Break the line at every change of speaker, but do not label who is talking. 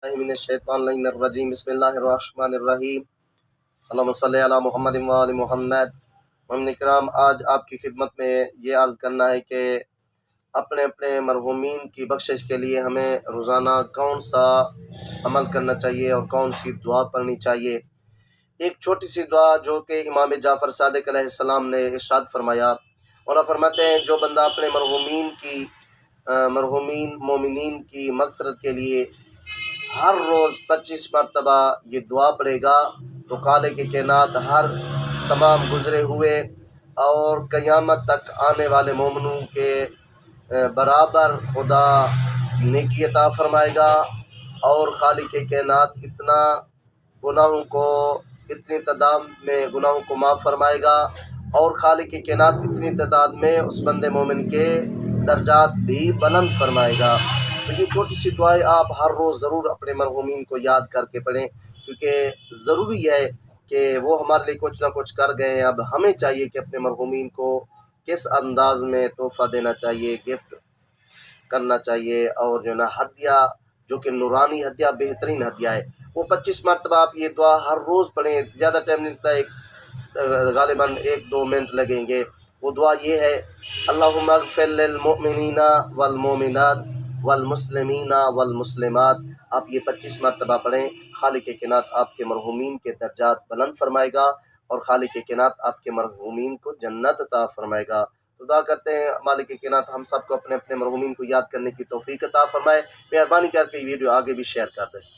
मिनश्शैतानिर्रजीम बिस्मिल्लाहिर्रहमानिर्रहीम अल्लाहुम्मा सल्लि अला मुहम्मद व आलि मुहम्मद। मोमिन इकराम, आज आपकी खिदमत में ये अर्ज़ करना है कि अपने अपने मरहूमीन की बख्शिश के लिए हमें रोज़ाना कौन सा अमल करना चाहिए और कौन सी दुआ पढ़नी चाहिए। एक छोटी सी दुआ जो कि इमाम जाफ़र सादिक अलैहिस्सलाम ने इरशाद फरमाया, और फरमाते हैं जो बंदा अपने मरहूमीन मोमिनीन की मग़फ़िरत के लिए हर रोज़ 25 मरतबा ये दुआ पढ़ेगा तो खालिक के कायनात हर तमाम गुज़रे हुए और क़यामत तक आने वाले मोमिनों के बराबर खुदा नेकी अता फरमाएगा। और खालिक के कायनात इतनी तादाद में गुनाहों को माफ़ फरमाएगा और खालिक के कायनात इतनी तादाद में उस बंदे मोमिन के दर्जात भी बुलंद फरमाएगा। तो ये छोटी सी दुआएं आप हर रोज़ ज़रूर अपने मरहूमीन को याद करके पढ़ें, क्योंकि ज़रूरी है कि वो हमारे लिए कुछ ना कुछ कर गए हैं। अब हमें चाहिए कि अपने मरहूमीन को किस अंदाज में तोहफ़ा देना चाहिए, गिफ्ट करना चाहिए, और जो ना हदिया जो कि नूरानी हदिया बेहतरीन हदिया है, वो 25 मरतबा आप ये दुआ हर रोज़ पढ़ें। ज़्यादा टाइम नहीं लगता, गालिबन 1-2 मिनट लगेंगे। वो दुआ ये है, अल्लाहुम्मा अग़फ़िर लिल मुअमिनीना वल मोमिनात वल मुस्लिमीना वल मुस्लिमात। आप ये 25 मरतबा पढ़ें, खालिक के कायनात आपके मरहूमीन के दर्जात बुलंद फरमाएगा और खालिक के कायनात आपके मरहूमीन को जन्नत अता फरमाएगा। तो दुआ करते हैं मालिक के कायनात हम सबको अपने अपने मरहूमीन को याद करने की तौफीक अता फरमाए। मेहरबानी करके वीडियो आगे भी शेयर कर दें।